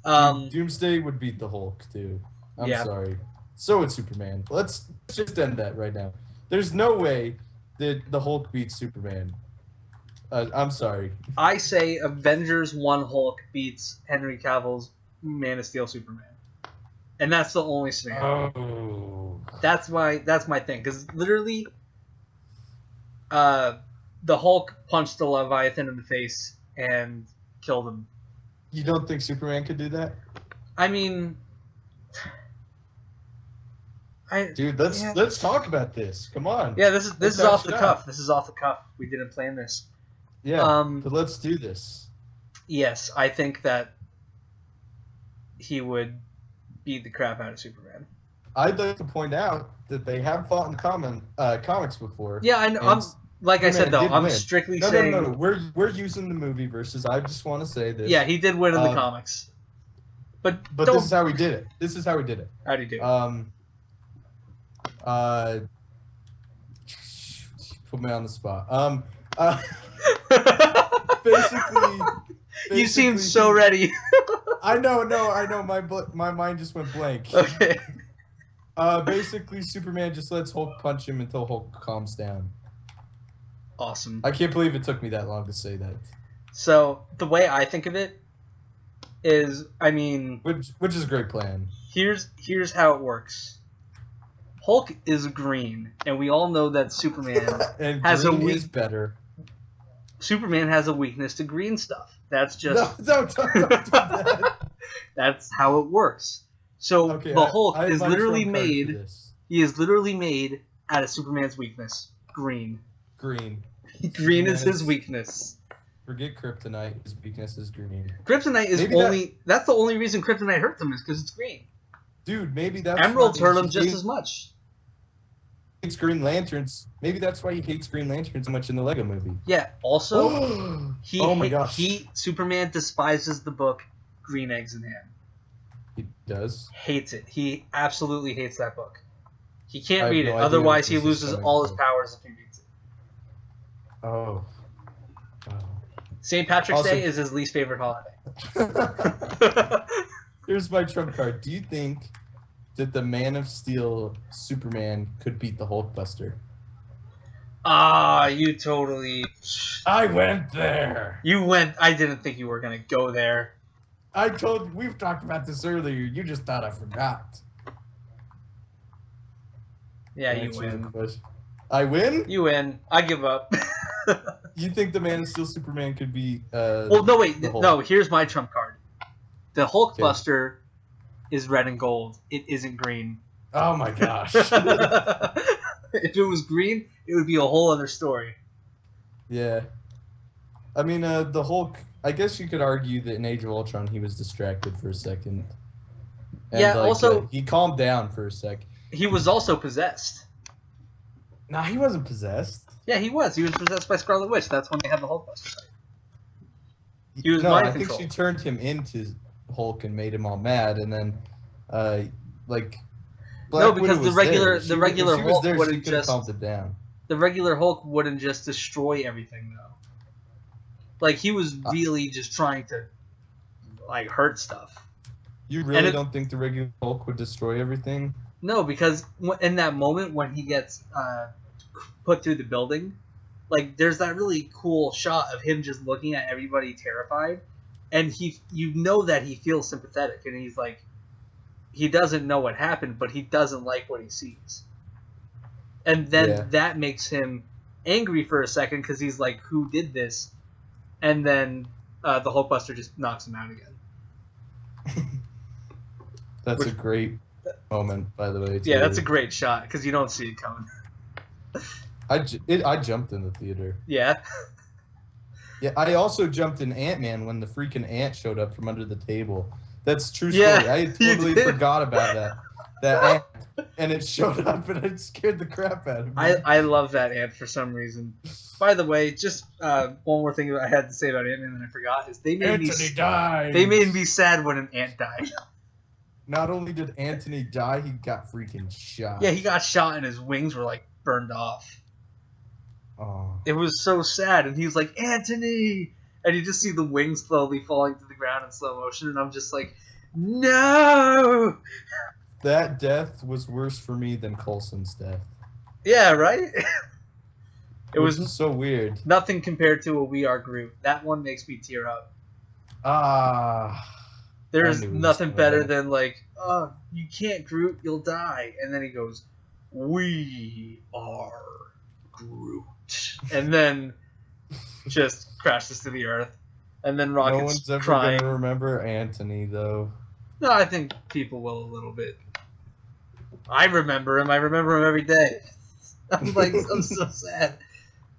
Doomsday would beat the Hulk too. I'm sorry. So would Superman. Let's just end that right now. There's no way that the Hulk beats Superman. I'm sorry. I say Avengers 1 Hulk beats Henry Cavill's Man of Steel Superman. And that's the only scenario. Oh. That's my thing. Because literally, the Hulk punched the Leviathan in the face and killed him. You don't think Superman could do that? I mean... Dude, let's talk about this. Come on. Yeah, this is off the cuff. This is off the cuff. We didn't plan this. Yeah, but let's do this. Yes, I think that he would beat the crap out of Superman. I'd like to point out that they have fought in comics before. Yeah, I know. Like I said, though, I'm strictly saying... No. We're using the movie versus I just want to say this. Yeah, he did win in the comics. But this is how we did it. How do you do it? Put me on the spot. Basically, you seem so ready. I know. My mind just went blank. Okay. Basically, Superman just lets Hulk punch him until Hulk calms down. Awesome. I can't believe it took me that long to say that. So the way I think of it is, I mean, which is a great plan. Here's how it works. Hulk is green, and we all know that Superman and has green is better. Superman has a weakness to green stuff. That's just don't do that. that's how it works. So Okay, the Hulk I have is my literally trump card for made. this. He is literally made out of Superman's weakness, green. Green. Green is his Superman's- weakness. Forget kryptonite. His weakness is green. Kryptonite is Maybe only. That's the only reason kryptonite hurts him is because it's green. Dude, maybe that's Emeralds why hurt he him just hates as much. Green Lanterns. Maybe that's why he hates Green Lantern so much in the Lego movie. Yeah. Also, Oh my gosh. Superman despises the book Green Eggs in Ham. He does. Hates it. He absolutely hates that book. He I can't have read no it. idea Otherwise, where he this is loses coming all his from. powers if he reads it. Oh. St. Patrick's Also- Day is his least favorite holiday. Here's my trump card. Do you think that the Man of Steel Superman could beat the Hulkbuster? Ah, you totally. I went there. You went. I didn't think you were gonna go there. We've talked about this earlier. You just thought I forgot. Yeah, you Answer the win. question. I win? You win. I give up. You think the Man of Steel Superman could be Well, no, wait. the Hulk? No, here's my trump card. The Hulkbuster is red and gold. It isn't green. Oh my gosh. If it was green, it would be a whole other story. Yeah. I mean, the Hulk, I guess you could argue that in Age of Ultron he was distracted for a second. And, Yeah, also- he calmed down for a sec. He was also possessed. Nah, he wasn't possessed. Yeah, he was. He was possessed by Scarlet Witch. That's when they had the Hulkbuster fight. He was no, mind I think controlled. she turned him into Hulk and made him all mad, and then, like, No, Black because Widow the was regular- there. the She- if regular she was Hulk there, she wouldn't could have just- calmed it down. The regular Hulk wouldn't just destroy everything, though. Like, he was really just trying to, like, hurt stuff. You really don't think the regular Hulk would destroy everything? No, because in that moment when he gets put through the building, like, there's that really cool shot of him just looking at everybody terrified, and you know that he feels sympathetic, and he's like, he doesn't know what happened, but he doesn't like what he sees. And then that makes him angry for a second, because he's like, who did this? And then the Hulkbuster just knocks him out again. That's a great moment, by the way. Yeah, that's a great shot, because you don't see it coming. I jumped in the theater. Yeah. Yeah, I also jumped in Ant-Man when the freaking ant showed up from under the table. That's a true story. Yeah, I you totally did. forgot about that ant, and it showed up and it scared the crap out of me. I love that ant for some reason. By the way, just one more thing I had to say about Ant-Man that I forgot is they made died. They made me sad when an ant died. Not only did Anthony die, he got freaking shot. Yeah, he got shot and his wings were like burned off. Oh. It was so sad, and he was like, Anthony! And you just see the wings slowly falling to the ground in slow motion, and I'm just like, no! That death was worse for me than Coulson's death. Yeah, right? It Which was is so weird. nothing compared to a We Are Groot. That one makes me tear up. There's I knew it was nothing coming better back. than like, oh, you can't Groot, you'll die. And then he goes, we are Groot. And then just crashes to the earth. And then No Rocket's one's ever crying. gonna remember Anthony, though. No, I think people will a little bit. I remember him. I remember him every day. I'm like, I'm so sad.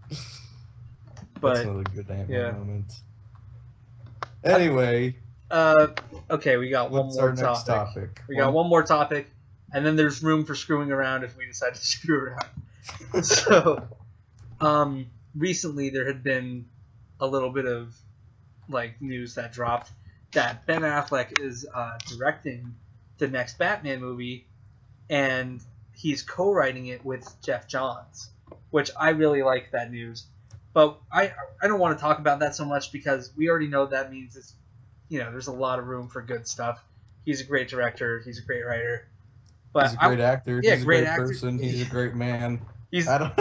That's But another good Ant-Man yeah. moment. Anyway, okay, we got one what's more our next topic? We got one more topic, and then there's room for screwing around if we decide to screw around. So, recently there had been a little bit of like news that dropped that Ben Affleck is directing the next Batman movie, and he's co-writing it with Jeff Johns, which I really like that news. But I don't want to talk about that so much because we already know that means it's, there's a lot of room for good stuff. He's a great director. He's a great writer. But He's a great actor. yeah, He's a great great actor. person. He's a great man. He's I don't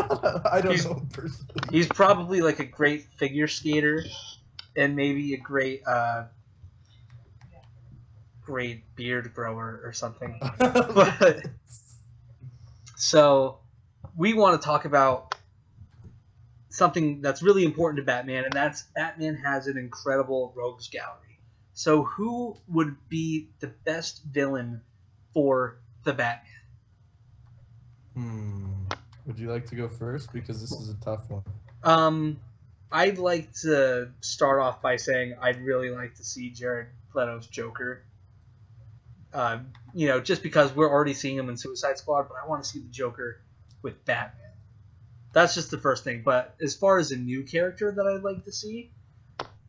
he's- know him personally. he's probably like a great figure skater, and maybe a great beard grower or something. But so we want to talk about something that's really important to Batman, and that's Batman has an incredible rogues gallery. So who would be the best villain for the Batman? Would you like to go first? Because this is a tough one. I'd like to start off by saying I'd really like to see Jared Leto's Joker. Just because we're already seeing him in Suicide Squad, but I want to see the Joker with Batman. That's just the first thing. But as far as a new character that I'd like to see,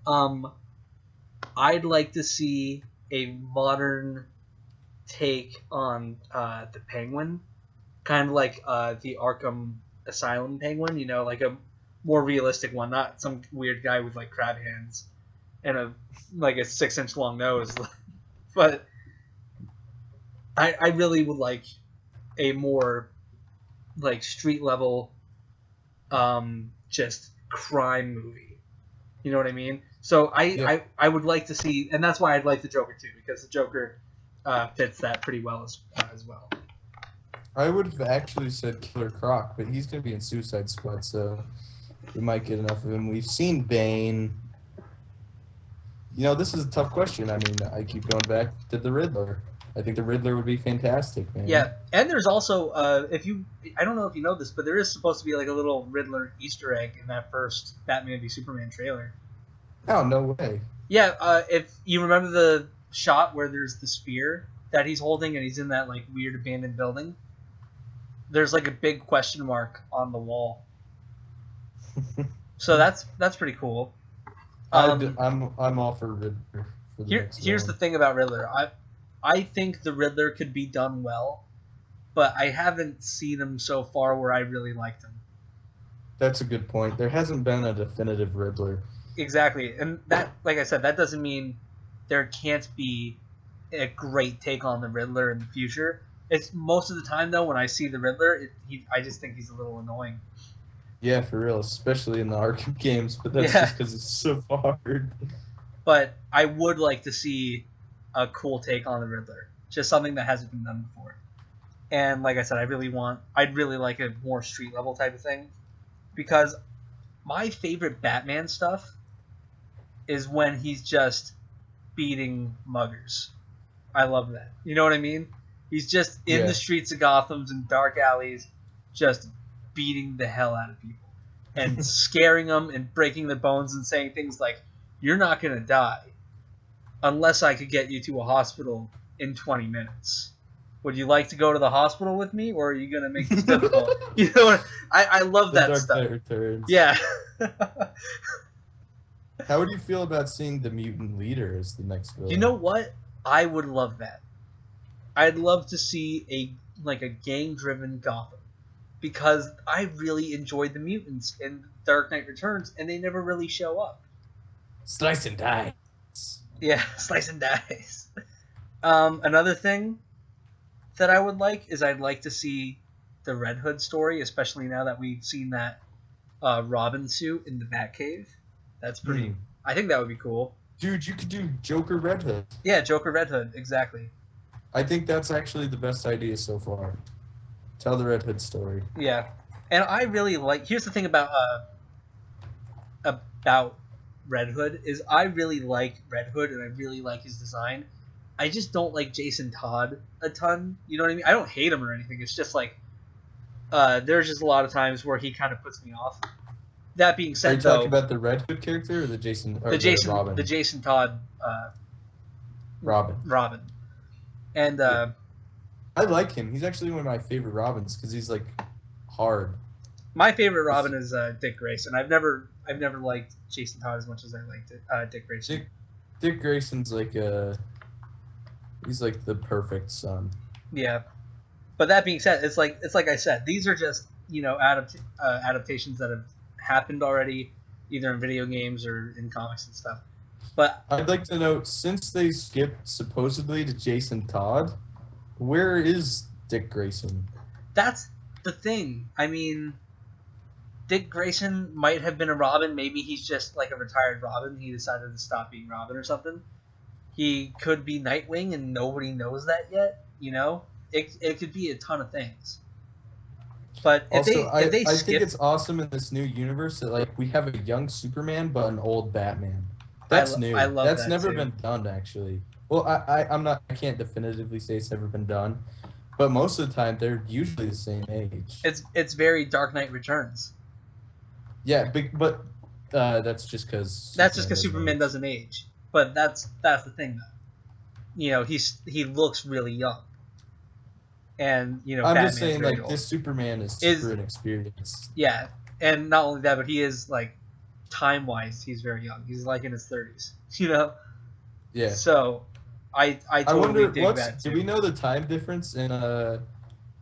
I'd like to see a modern take on the Penguin, kind of like the Arkham Asylum Penguin. Like a more realistic one, not some weird guy with like crab hands and a 6-inch long nose. But I really would like a more like street level just crime movie. You know what I mean? So I would like to see, and that's why I'd like the Joker too, because the Joker fits that pretty well as well. I would have actually said Killer Croc, but he's going to be in Suicide Squad, so we might get enough of him. We've seen Bane. This is a tough question. I mean, I keep going back to the Riddler. I think the Riddler would be fantastic, man. Yeah, and there's also, I don't know if you know this, but there is supposed to be like a little Riddler Easter egg in that first Batman v Superman trailer. Oh, no way. Yeah, if you remember the shot where there's the spear that he's holding and he's in that like weird abandoned building, there's like a big question mark on the wall. So that's pretty cool. I'm all for Riddler. Here's the thing about Riddler. I think the Riddler could be done well, but I haven't seen him so far where I really liked him. That's a good point. There hasn't been a definitive Riddler. Exactly, and that, like I said, that doesn't mean there can't be a great take on the Riddler in the future. It's most of the time though when I see the Riddler, I just think he's a little annoying. Yeah, for real, especially in the Arkham games, but that's just because it's so hard. But I would like to see a cool take on the Riddler, just something that hasn't been done before. And like I said, I'd really like a more street level type of thing, because my favorite Batman stuff is when he's just beating muggers. I love that. You know what I mean? He's just in the streets of Gotham's and dark alleys, just beating the hell out of people and scaring them and breaking their bones and saying things like, "You're not gonna die unless I could get you to a hospital in 20 minutes. Would you like to go to the hospital with me, or are you going to make this difficult?" You know what? I love that stuff. Dark Knight Returns. Yeah. How would you feel about seeing the mutant leader as the next villain? You know what? I would love that. I'd love to see a gang-driven Gotham, because I really enjoyed the mutants in Dark Knight Returns, and they never really show up. Slice and dice. Yeah, slice and dice. Another thing that I would like is I'd like to see the Red Hood story, especially now that we've seen that Robin suit in the Batcave. That's pretty. I think that would be cool. Dude, you could do Joker Red Hood. Yeah, Joker Red Hood, exactly. I think that's actually the best idea so far. Tell the Red Hood story. Yeah, and I really like. Here's the thing about Red Hood is I really like Red Hood and I really like his design. I just don't like Jason Todd a ton. You know what I mean? I don't hate him or anything. It's just like there's just a lot of times where he kind of puts me off. That being said, are you talking about the Red Hood character or the Robin? The Jason Todd Robin. And I like him. He's actually one of my favorite Robins because he's like hard. My favorite Robin is Dick Grayson. I've never liked Jason Todd as much as I liked Dick Grayson. Dick Grayson's like he's like the perfect son. Yeah, but that being said, it's like I said, these are just adaptations that have happened already, either in video games or in comics and stuff. But I'd like to know, since they skipped supposedly to Jason Todd, where is Dick Grayson? That's the thing. I mean, Dick Grayson might have been a Robin. Maybe he's just like a retired Robin. He decided to stop being Robin or something. He could be Nightwing and nobody knows that yet. You know, it could be a ton of things. But if Also, they I skip, think it's awesome in this new universe that like we have a young Superman but an old Batman. That's new. I love That's that never too. been done actually. Well, I can't definitively say it's ever been done, but most of the time they're usually the same age. It's very Dark Knight Returns. Yeah, but that's just because Superman doesn't age. But that's the thing though. You know, he looks really young. And you know, I'm Batman's just saying very like old. this Superman is super inexperienced. Yeah, and not only that, but he is like time-wise, he's very young. He's like in his 30s. You know. Yeah. So, I totally dig that too. Do we know the time difference in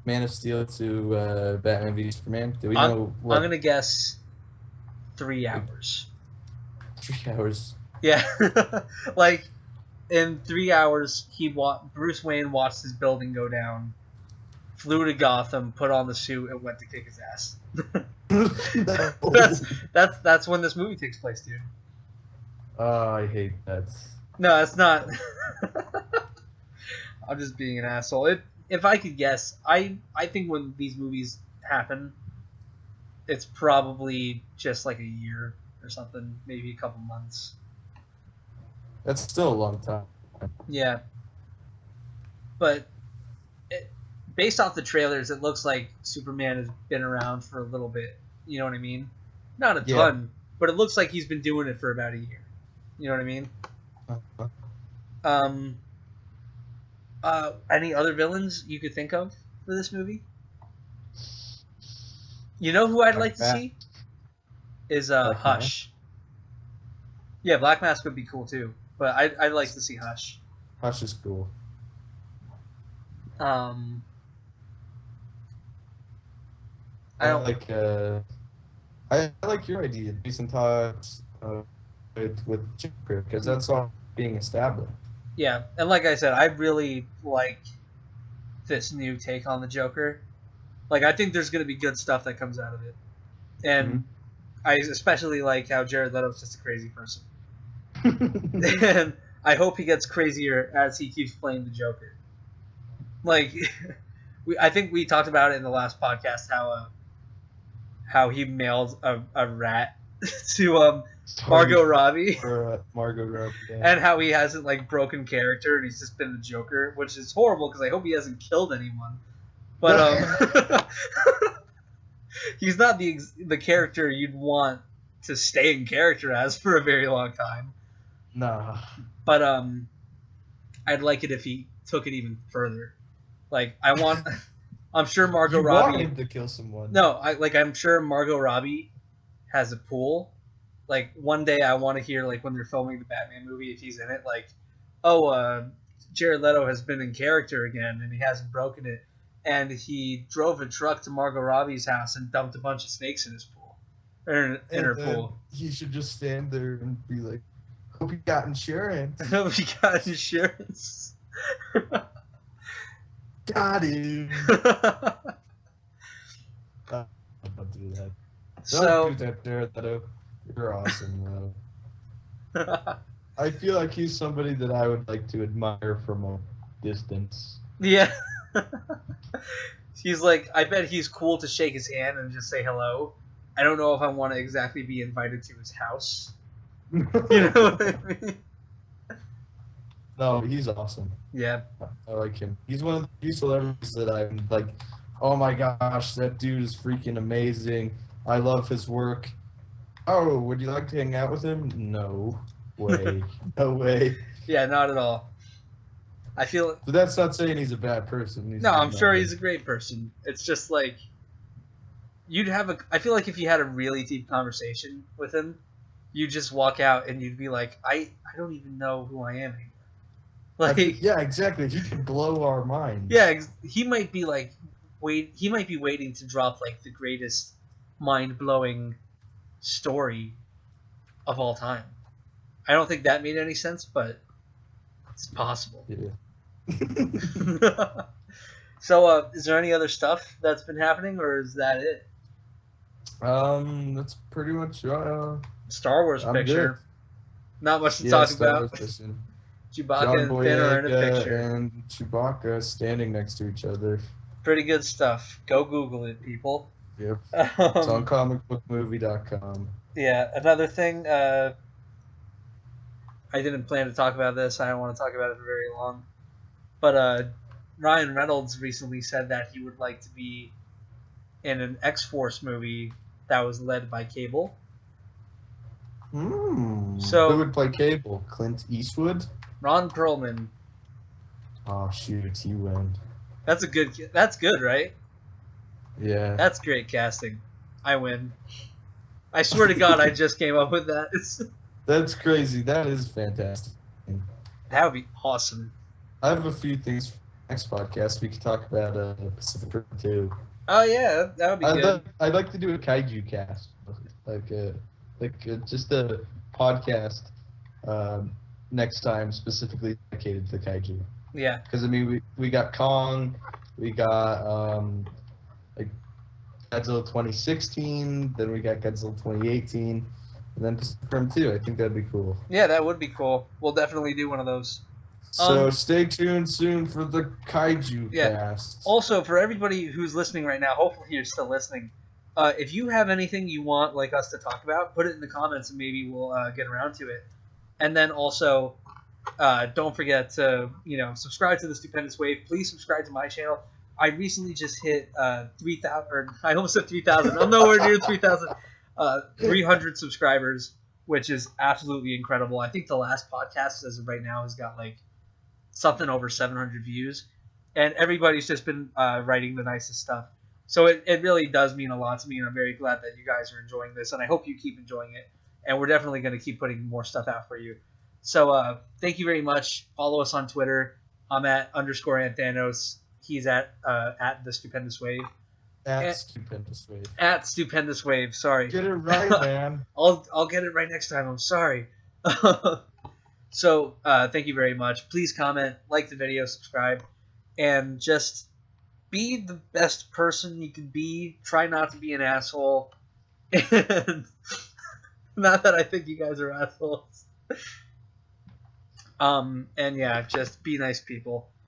Man of Steel to Batman v Superman? Do we know? I'm gonna guess 3 hours. 3 hours. Yeah, like in 3 hours, Bruce Wayne watched his building go down, flew to Gotham, put on the suit, and went to kick his ass. That's when this movie takes place, dude. Oh, I hate that. No, it's not. I'm just being an asshole. If I could guess, I think when these movies happen, it's probably just like a year or something, maybe a couple months. That's still a long time. Yeah. But based off the trailers, it looks like Superman has been around for a little bit. You know what I mean? Not a ton, but it looks like he's been doing it for about a year. You know what I mean? Any other villains you could think of for this movie? You know who I'd like to see? Is Hush. Yeah, Black Mask would be cool too, but I'd like to see Hush. Hush is cool. I like your idea, Jason Todd with Joker, because that's all being established. Yeah, and like I said, I really like this new take on the Joker. Like, I think there's going to be good stuff that comes out of it. And I especially like how Jared Leto's just a crazy person. And I hope he gets crazier as he keeps playing the Joker. Like, I think we talked about it in the last podcast, how he mailed a rat to Margot Robbie. Margot Robbie, yeah. And how he hasn't like broken character and he's just been the Joker, which is horrible because I hope he hasn't killed anyone. But he's not the character you'd want to stay in character as for a very long time. Nah. But I'd like it if he took it even further. Like I'm sure Margot Robbie want him to kill someone. No, I'm sure Margot Robbie has a pool. Like one day I want to hear like when they're filming the Batman movie, if he's in it, like, Jared Leto has been in character again and he hasn't broken it, and he drove a truck to Margot Robbie's house and dumped a bunch of snakes in his pool, or in her pool. He should just stand there and be like, "Hope you got insurance." Hope you got insurance. Got him. Don't do that. Don't do that, Jared Leto. You're awesome, though. I feel like he's somebody that I would like to admire from a distance. Yeah. He's like, I bet he's cool to shake his hand and just say hello. I don't know if I want to exactly be invited to his house. You know what I mean? No, he's awesome. Yeah. I like him. He's one of the few celebrities that I'm like, oh my gosh, that dude is freaking amazing. I love his work. Oh, would you like to hang out with him? No way. No way. Yeah, not at all. I feel... But that's not saying he's a bad person. I'm sure he's a great person. It's just like... I feel like if you had a really deep conversation with him, you'd just walk out and you'd be like, I don't even know who I am anymore. Like... Yeah, exactly. He could blow our minds. Yeah, he might be like... He might be waiting to drop like the greatest mind-blowing story of all time. I don't think that made any sense, but it's possible. Yeah. So, is there any other stuff that's been happening, or is that it? That's pretty much Star Wars picture. Good. Not much to talk Star about. Wars Chewbacca and Finn are in a picture. And Chewbacca standing next to each other. Pretty good stuff. Go Google it, people. Yep. It's on comicbookmovie.com. Yeah, another thing, I didn't plan to talk about this. I don't want to talk about it for very long. But Ryan Reynolds recently said that he would like to be in an X-Force movie that was led by Cable. So who would play Cable? Clint Eastwood? Ron Perlman. Oh shoot, you win. That's good, right? Yeah. That's great casting. I win. I swear to God, I just came up with that. That's crazy. That is fantastic. That would be awesome. I have a few things for next podcast. We could talk about Pacific Rim 2. Oh yeah, that would be good. I'd like to do a kaiju cast, just a podcast next time specifically dedicated to kaiju. Yeah. Because I mean, we got Kong, we got like Godzilla 2016, then we got Godzilla 2018, and then Pacific Rim 2. I think that'd be cool. Yeah, that would be cool. We'll definitely do one of those. So stay tuned soon for the kaiju cast. Also, for everybody who's listening right now, hopefully you're still listening. If you have anything you want like us to talk about, put it in the comments and maybe we'll get around to it. And then also, don't forget to subscribe to the Stupendous Wave. Please subscribe to my channel. I recently just hit 3,000, or I almost said 3,000. I'm nowhere near 3,000. 300 subscribers, which is absolutely incredible. I think the last podcast as of right now has got like something over 700 views, and everybody's just been writing the nicest stuff. So it really does mean a lot to me, and I'm very glad that you guys are enjoying this, and I hope you keep enjoying it. And we're definitely going to keep putting more stuff out for you. So thank you very much. Follow us on Twitter. I'm at _Anthanos. He's at the Stupendous Wave. Stupendous Wave. At Stupendous Wave. Sorry. Get it right, man. I'll get it right next time. I'm sorry. So thank you very much. Please comment, like the video, subscribe, and just be the best person you can be. Try not to be an asshole. And not that I think you guys are assholes. And yeah, just be nice people.